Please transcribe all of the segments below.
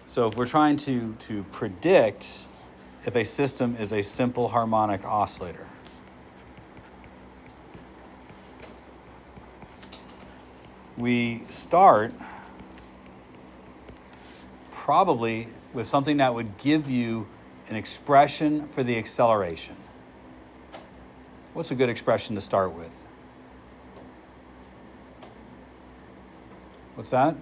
So if we're trying to predict if a system is a simple harmonic oscillator, we start probably with something that would give you an expression for the acceleration. What's a good expression to start with? What's that?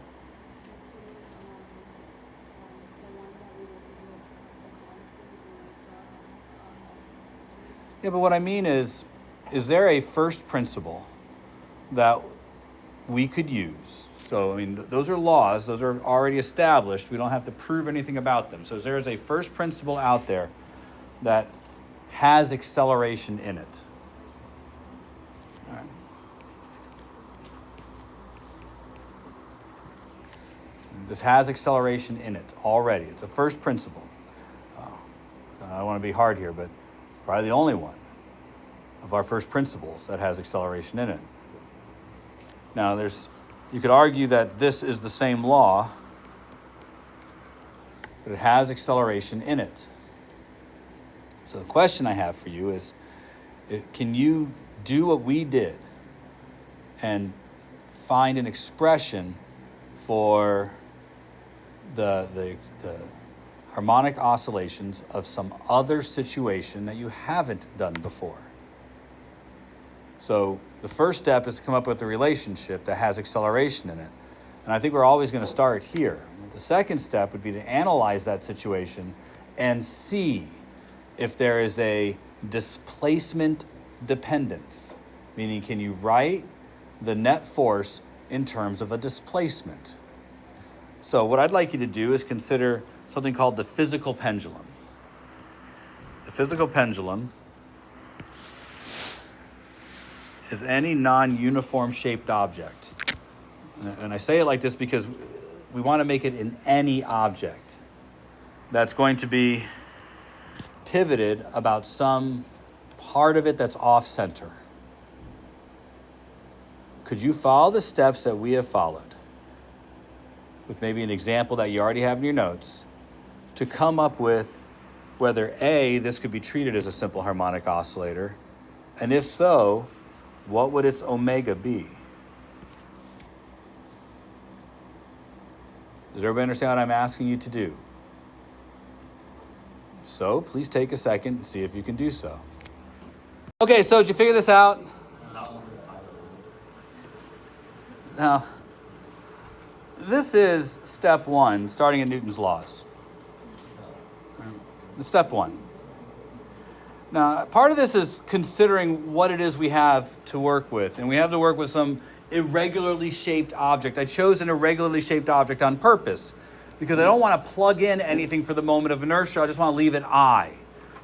Yeah, but what I mean is there a first principle that we could use? So, I mean, those are laws. Those are already established. We don't have to prove anything about them. So there is a first principle out there that has acceleration in it. All right. This has acceleration in it already. It's a first principle. I don't want to be hard here, but it's probably the only one of our first principles that has acceleration in it. Now, you could argue that this is the same law, but it has acceleration in it. So the question I have for you is, can you do what we did and find an expression for the harmonic oscillations of some other situation that you haven't done before? So the first step is to come up with a relationship that has acceleration in it. And I think we're always going to start here. The second step would be to analyze that situation and see if there is a displacement dependence, meaning can you write the net force in terms of a displacement? So what I'd like you to do is consider something called the physical pendulum. The physical pendulum is any non-uniform shaped object. And I say it like this because we want to make it in any object that's going to be pivoted about some part of it that's off-center. Could you follow the steps that we have followed, with maybe an example that you already have in your notes, to come up with whether A, this could be treated as a simple harmonic oscillator, and if so, what would its omega be? Does everybody understand what I'm asking you to do? So please take a second and see if you can do so. Okay, so did you figure this out? Now, this is step one, starting in Newton's laws. Step one. Now, part of this is considering what it is we have to work with. And we have to work with some irregularly shaped object. I chose an irregularly shaped object on purpose because I don't want to plug in anything for the moment of inertia. I just want to leave it I.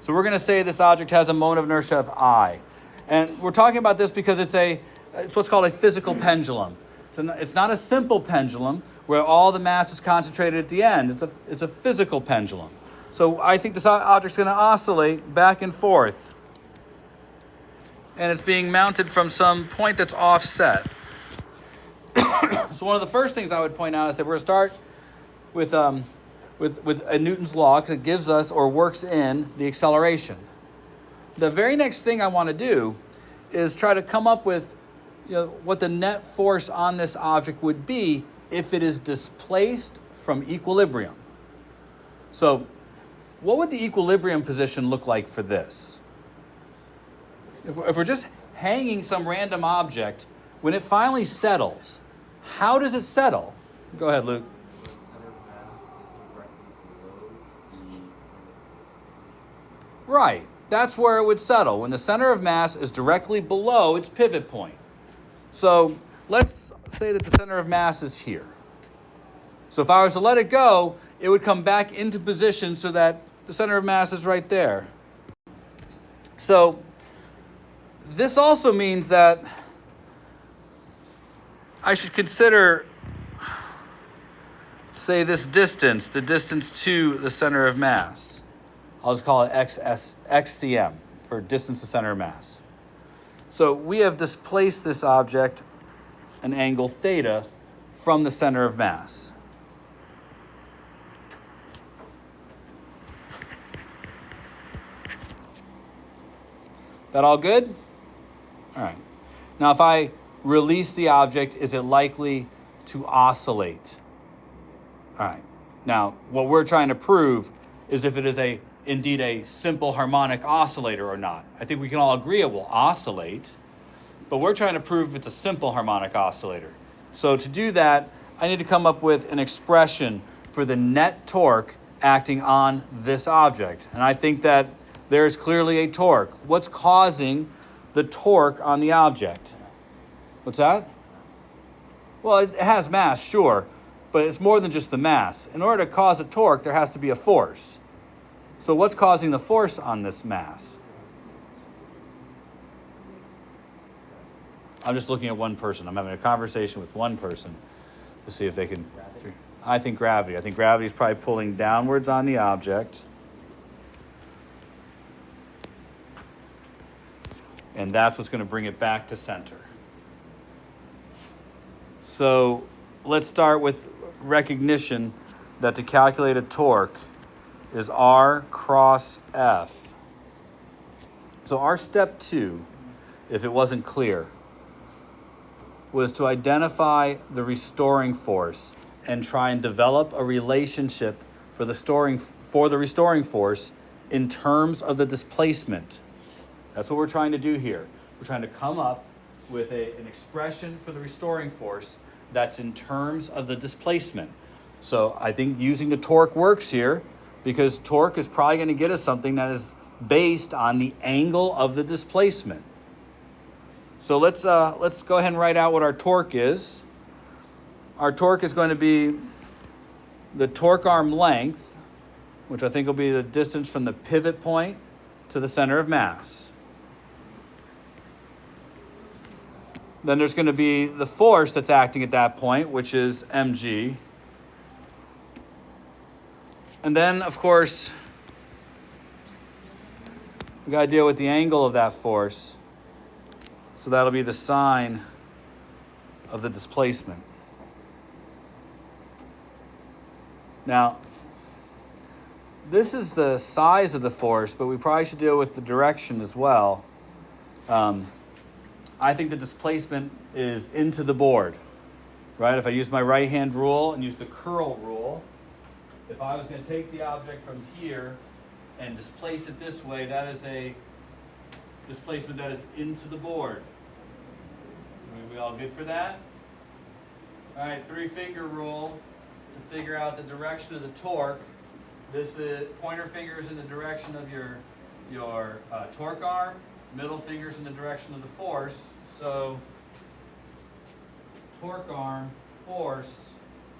So we're going to say this object has a moment of inertia of I. And we're talking about this because it's what's called a physical pendulum. It's not a simple pendulum where all the mass is concentrated at the end. It's a physical pendulum. So I think this object's going to oscillate back and forth. And it's being mounted from some point that's offset. So one of the first things I would point out is that we're going to start with a Newton's law because it gives us or works in the acceleration. The very next thing I want to do is try to come up with what the net force on this object would be if it is displaced from equilibrium. So what would the equilibrium position look like for this? If we're just hanging some random object, when it finally settles, how does it settle? Go ahead, Luke. Right, that's where it would settle, when the center of mass is directly below its pivot point. So let's say that the center of mass is here. So if I was to let it go, it would come back into position so that the center of mass is right there. So this also means that I should consider, say, this distance, the distance to the center of mass. I'll just call it XCM for distance to center of mass. So we have displaced this object an angle theta from the center of mass. That all good? All right. Now, if I release the object, is it likely to oscillate? All right. Now, what we're trying to prove is if it is indeed a simple harmonic oscillator or not. I think we can all agree it will oscillate, but we're trying to prove it's a simple harmonic oscillator. So to do that, I need to come up with an expression for the net torque acting on this object. And I think that there's clearly a torque. What's causing the torque on the object? What's that? Well, it has mass, sure, but it's more than just the mass. In order to cause a torque, there has to be a force. So what's causing the force on this mass? I'm just looking at one person. I'm having a conversation with one person to see if they can. I think gravity. I think gravity is probably pulling downwards on the object. And that's what's going to bring it back to center. So let's start with recognition that to calculate a torque is R cross F. So our step 2, if it wasn't clear, was to identify the restoring force and try and develop a relationship for the restoring force in terms of the displacement. That's what we're trying to do here. We're trying to come up with an expression for the restoring force that's in terms of the displacement. So I think using the torque works here because torque is probably going to get us something that is based on the angle of the displacement. So let's go ahead and write out what our torque is. Our torque is going to be the torque arm length, which I think will be the distance from the pivot point to the center of mass. Then there's going to be the force that's acting at that point, which is mg. And then, of course, we got to deal with the angle of that force. So that'll be the sine of the displacement. Now, this is the size of the force, but we probably should deal with the direction as well. I think the displacement is into the board, right? If I use my right-hand rule and use the curl rule, if I was going to take the object from here and displace it this way, that is a displacement that is into the board. Are we all good for that? All right, 3-finger rule to figure out the direction of the torque. This pointer finger is in the direction of your torque arm. Middle finger's in the direction of the force. So torque arm, force,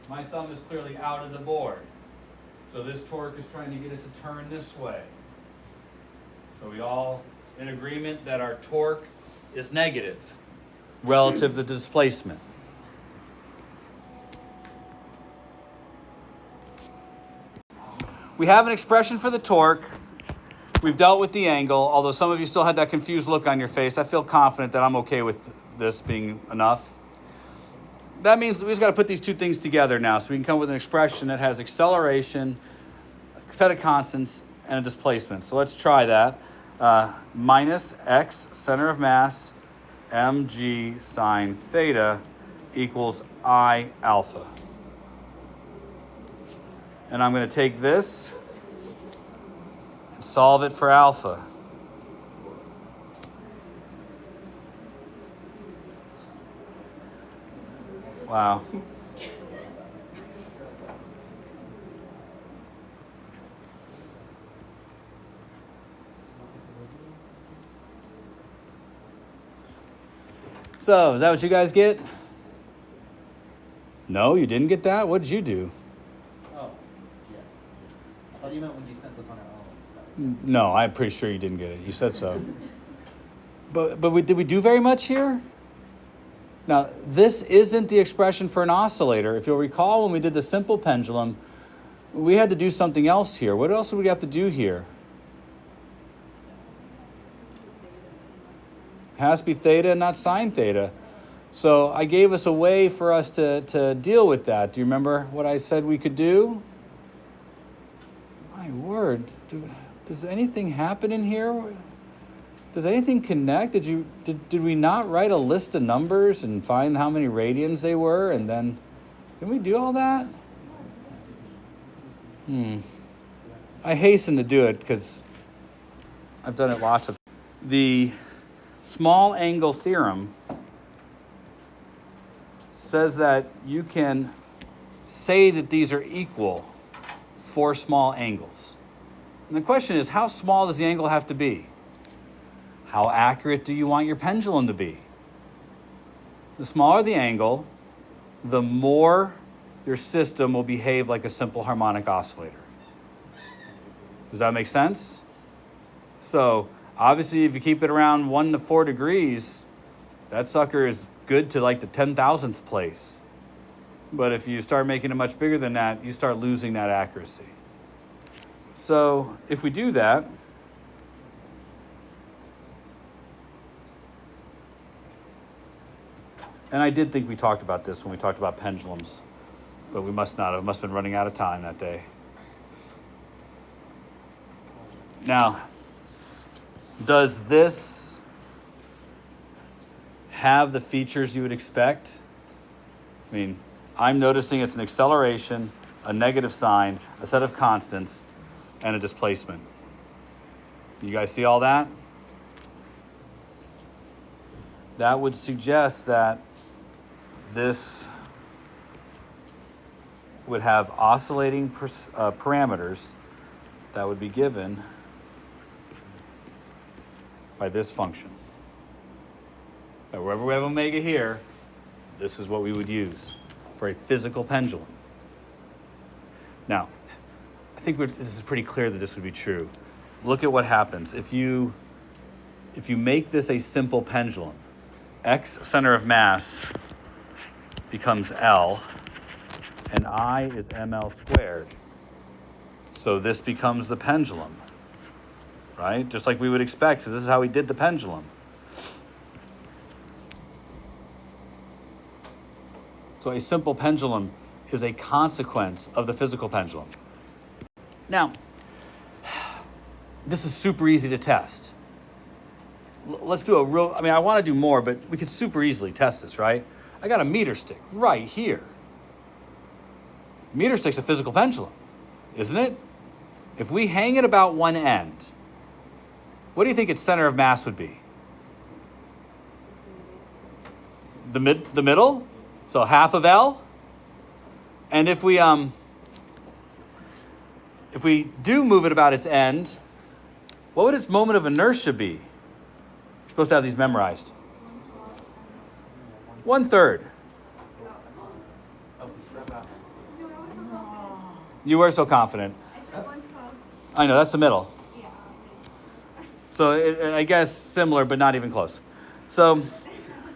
my thumb is clearly out of the board. So this torque is trying to get it to turn this way. So we all in agreement that our torque is negative relative to the displacement. We have an expression for the torque. We've dealt with the angle, although some of you still had that confused look on your face. I feel confident that I'm okay with this being enough. That means we just got to put these two things together now so we can come up with an expression that has acceleration, a set of constants, and a displacement. So let's try that. Minus x, center of mass, mg sine theta equals I alpha. And I'm going to take this and solve it for alpha. Wow. So, is that what you guys get? No, you didn't get that? What did you do? Oh, yeah. I thought you meant when you sent this on our own. No, I'm pretty sure you didn't get it. You said so. But did we do very much here? Now, this isn't the expression for an oscillator. If you'll recall when we did the simple pendulum, we had to do something else here. What else did we have to do here? It has to be theta and not sine theta. So I gave us a way for us to deal with that. Do you remember what I said we could do? My word. Does anything happen in here? Does anything connect? Did we not write a list of numbers and find how many radians they were, and then can we do all that? I hasten to do it because I've done it lots of. The small angle theorem says that you can say that these are equal for small angles. And the question is, how small does the angle have to be? How accurate do you want your pendulum to be? The smaller the angle, the more your system will behave like a simple harmonic oscillator. Does that make sense? So obviously if you keep it around 1 to 4 degrees, that sucker is good to like the 10,000th place. But if you start making it much bigger than that, you start losing that accuracy. So if we do that, and I did think we talked about this when we talked about pendulums, but we must not have. Must have been running out of time that day. Now, does this have the features you would expect? I mean, I'm noticing it's an acceleration, a negative sign, a set of constants, and a displacement. You guys see all that? That would suggest that this would have oscillating parameters that would be given by this function. Now, wherever we have omega here, this is what we would use for a physical pendulum. Now, I think this is pretty clear that this would be true. Look at what happens. If you make this a simple pendulum, X center of mass becomes L, and I is ml squared. So this becomes the pendulum, right? Just like we would expect, because this is how we did the pendulum. So a simple pendulum is a consequence of the physical pendulum. Now, this is super easy to test. Let's do I want to do more, but we could super easily test this, right? I got a meter stick right here. Meter stick's a physical pendulum, isn't it? If we hang it about one end, what do you think its center of mass would be? The middle? So half of L? And if we do move it about its end, what would its moment of inertia be? You're supposed to have these memorized. 1/3. You were so confident. I said 1/12. I know, that's the middle. Yeah. So I guess similar, but not even close. So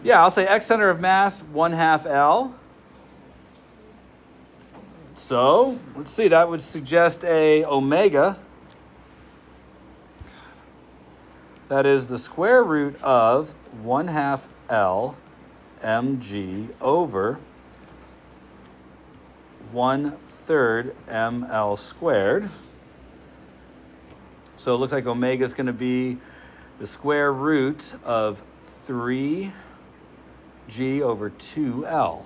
yeah, I'll say X center of mass, 1/2 L. So let's see, that would suggest a omega that is the square root of 1/2 L mg over 1/3 ml squared. So it looks like omega is going to be the square root of 3g over 2l.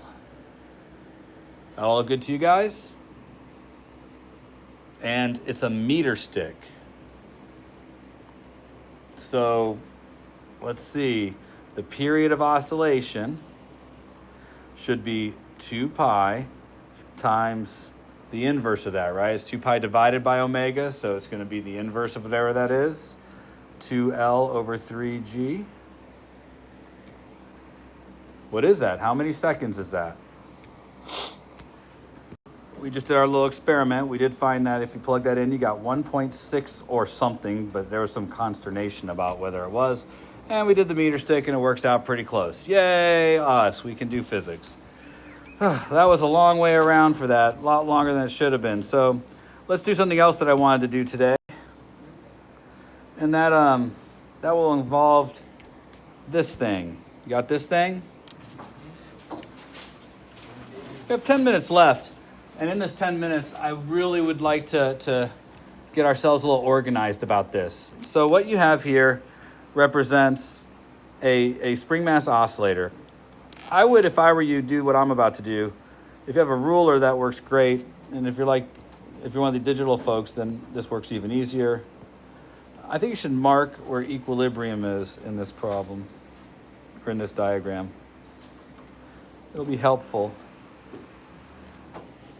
That all look good to you guys? And it's a meter stick. So let's see. The period of oscillation should be 2 pi times the inverse of that, right? It's 2 pi divided by omega, so it's going to be the inverse of whatever that is. 2L over 3G. What is that? How many seconds is that? We just did our little experiment. We did find that if you plug that in, you got 1.6 or something, but there was some consternation about whether it was. And we did the meter stick, and it works out pretty close. Yay, us. We can do physics. That was a long way around for that, a lot longer than it should have been. So let's do something else that I wanted to do today. And that will involve this thing. You got this thing? We have 10 minutes left. And in this 10 minutes, I really would like to get ourselves a little organized about this. So what you have here, represents a spring mass oscillator. I would, if I were you, do what I'm about to do. If you have a ruler, that works great. And if you're one of the digital folks, then this works even easier. I think you should mark where equilibrium is in this problem, or in this diagram. It'll be helpful.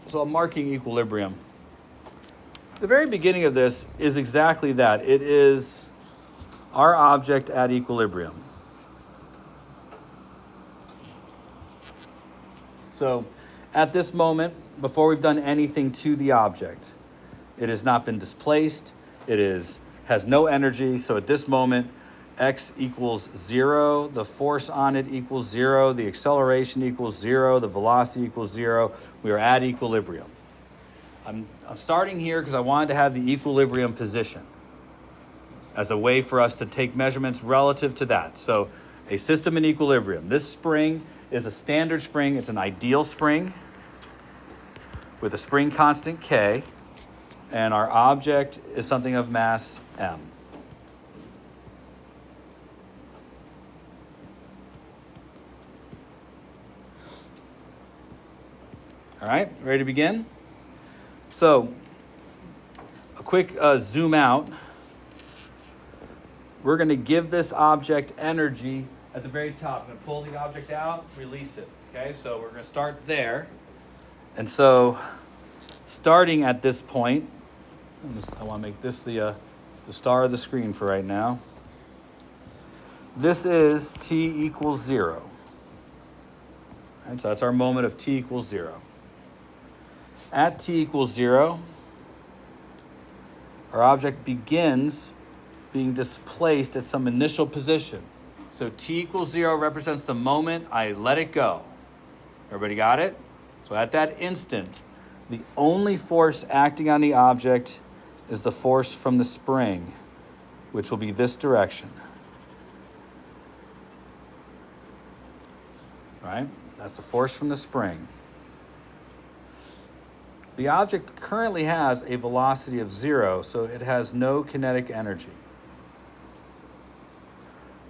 So I'm marking equilibrium. The very beginning of this is exactly that. It is our object at equilibrium. So at this moment, before we've done anything to the object, it has not been displaced. It has no energy. So at this moment, x equals 0. The force on it equals 0. The acceleration equals 0. The velocity equals 0. We are at equilibrium. I'm starting here because I wanted to have the equilibrium position as a way for us to take measurements relative to that. So a system in equilibrium. This spring is a standard spring. It's an ideal spring with a spring constant K, and our object is something of mass M. All right, ready to begin? So, a quick zoom out. We're going to give this object energy at the very top. I'm going to pull the object out, release it. Okay, so we're going to start there. And so, starting at this point, I want to make this the star of the screen for right now. This is t equals 0. All right, so that's our moment of t equals 0. At t equals 0, our object begins being displaced at some initial position. So t equals 0 represents the moment I let it go. Everybody got it? So at that instant, the only force acting on the object is the force from the spring, which will be this direction. Right? That's the force from the spring. The object currently has a velocity of 0, so it has no kinetic energy.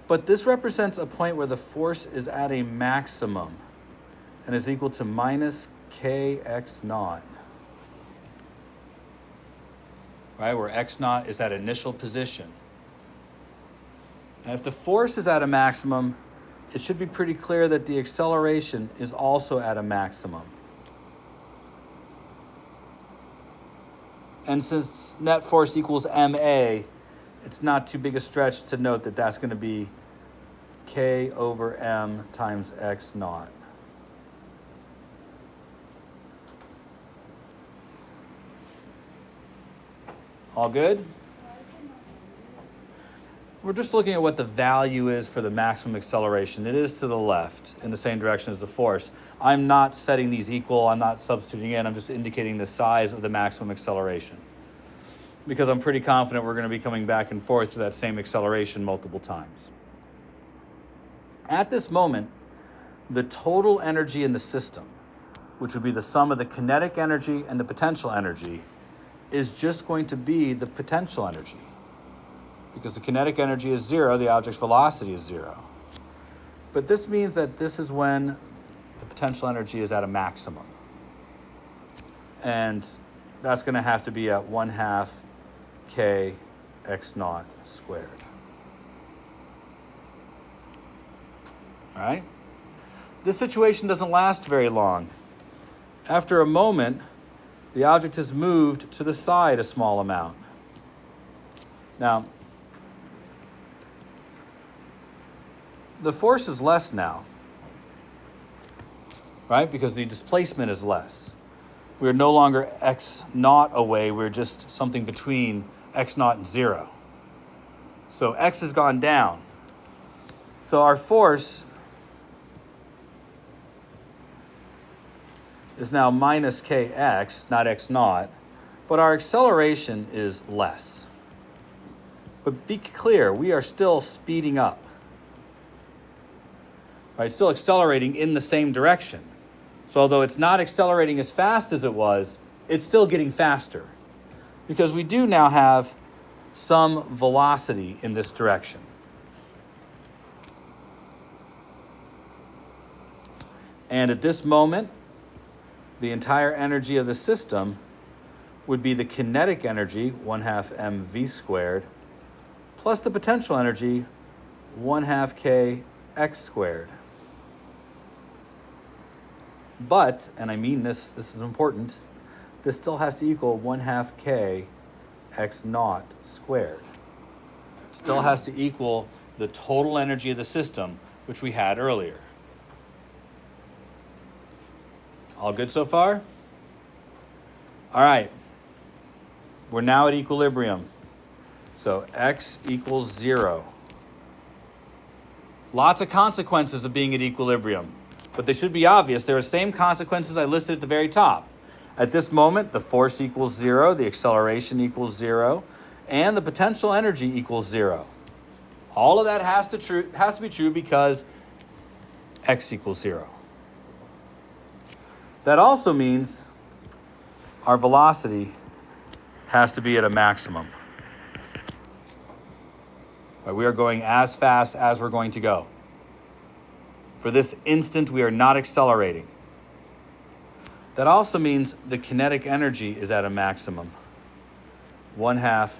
But this represents a point where the force is at a maximum and is equal to minus kx naught. Right, where x naught is that initial position. And if the force is at a maximum, it should be pretty clear that the acceleration is also at a maximum. And since net force equals ma, it's not too big a stretch to note that that's going to be k over m times x naught. All good? We're just looking at what the value is for the maximum acceleration. It is to the left in the same direction as the force. I'm not setting these equal. I'm not substituting in. I'm just indicating the size of the maximum acceleration, because I'm pretty confident we're going to be coming back and forth to that same acceleration multiple times. At this moment, the total energy in the system, which would be the sum of the kinetic energy and the potential energy, is just going to be the potential energy. Because the kinetic energy is 0, the object's velocity is 0. But this means that this is when the potential energy is at a maximum. And that's going to have to be at 1/2 k x naught squared. All right? This situation doesn't last very long. After a moment, the object has moved to the side a small amount. Now, the force is less now, right? Because the displacement is less. We're no longer x naught away, we're just something between x naught and 0. So x has gone down. So our force is now minus kx, not x naught, but our acceleration is less. But be clear, we are still speeding up. Right, still accelerating in the same direction. So although it's not accelerating as fast as it was, it's still getting faster, because we do now have some velocity in this direction. And at this moment, the entire energy of the system would be the kinetic energy, 1/2 mv squared, plus the potential energy, 1/2 kx squared. But, and I mean this is important, this still has to equal 1/2 k x naught squared. It still has to equal the total energy of the system, which we had earlier. All good so far? All right. We're now at equilibrium. So x equals 0. Lots of consequences of being at equilibrium, but they should be obvious. They're the same consequences I listed at the very top. At this moment, the force equals 0, the acceleration equals 0, and the potential energy equals 0. All of that has to be true because x equals 0. That also means our velocity has to be at a maximum. Right, we are going as fast as we're going to go. For this instant, we are not accelerating. That also means the kinetic energy is at a maximum. 1/2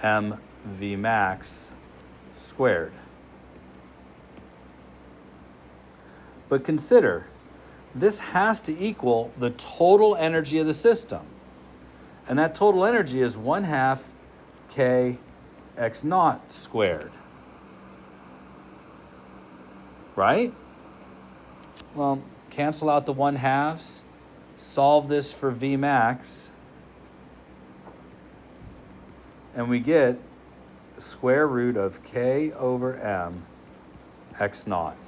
mv max squared. But consider, this has to equal the total energy of the system. And that total energy is 1/2 k x naught squared. Right? Well, cancel out the 1/2s. Solve this for V max. And we get the square root of k over m x naught.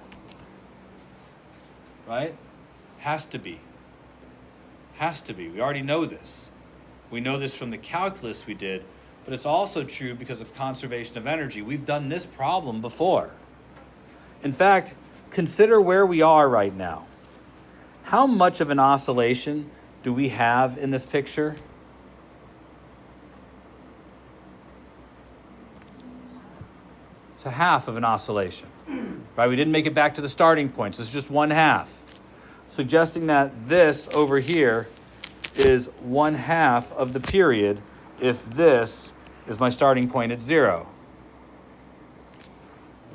Right? Has to be. Has to be. We already know this. We know this from the calculus we did, but it's also true because of conservation of energy. We've done this problem before. In fact, consider where we are right now. How much of an oscillation do we have in this picture? It's a half of an oscillation, right? We didn't make it back to the starting point, so it's just 1/2. Suggesting that this over here is 1/2 of the period if this is my starting point at 0.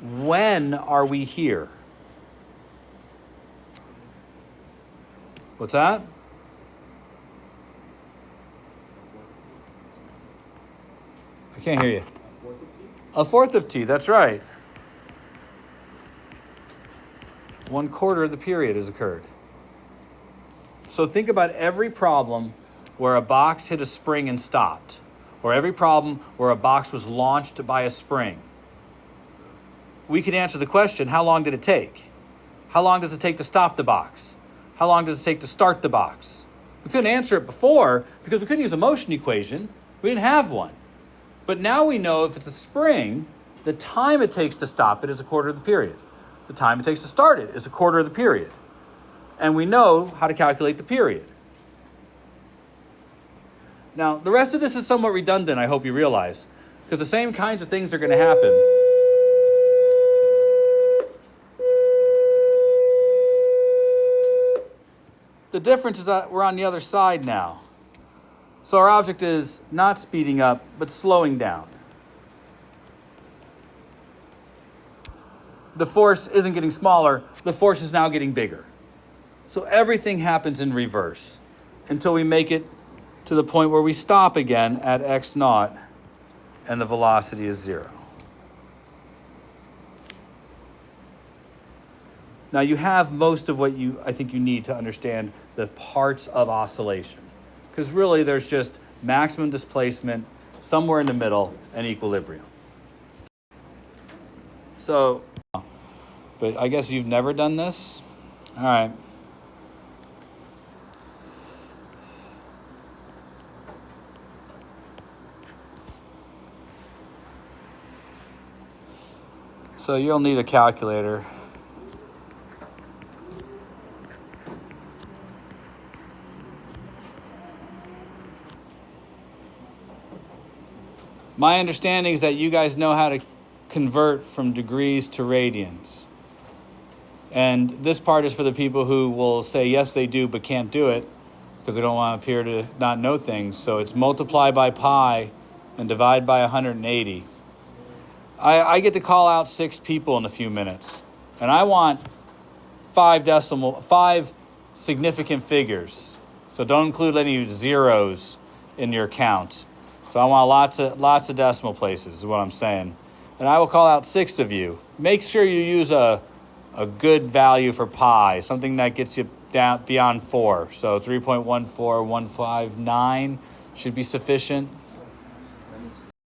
When are we here? What's that? I can't hear you. A fourth of t, that's right. 1/4 of the period has occurred. So think about every problem where a box hit a spring and stopped, or every problem where a box was launched by a spring. We could answer the question, how long did it take? How long does it take to stop the box? How long does it take to start the box? We couldn't answer it before because we couldn't use a motion equation. We didn't have one. But now we know if it's a spring, the time it takes to stop it is 1/4 of the period. The time it takes to start it is 1/4 of the period. And we know how to calculate the period. Now, the rest of this is somewhat redundant, I hope you realize, because the same kinds of things are going to happen. The difference is that we're on the other side now. So our object is not speeding up, but slowing down. The force isn't getting smaller, the force is now getting bigger. So everything happens in reverse until we make it to the point where we stop again at x naught and the velocity is 0. Now you have most of what I think you need to understand the parts of oscillation. Because really there's just maximum displacement, somewhere in the middle, and equilibrium. So, but I guess you've never done this? All right. So you'll need a calculator. My understanding is that you guys know how to convert from degrees to radians. And this part is for the people who will say yes they do but can't do it because they don't want to appear to not know things. So it's multiply by pi and divide by 180. I get to call out 6 people in a few minutes. And I want 5 significant figures. So don't include any zeros in your count. So I want lots of decimal places is what I'm saying. And I will call out 6 of you. Make sure you use a good value for pi, something that gets you down beyond 4. So 3.14159 should be sufficient.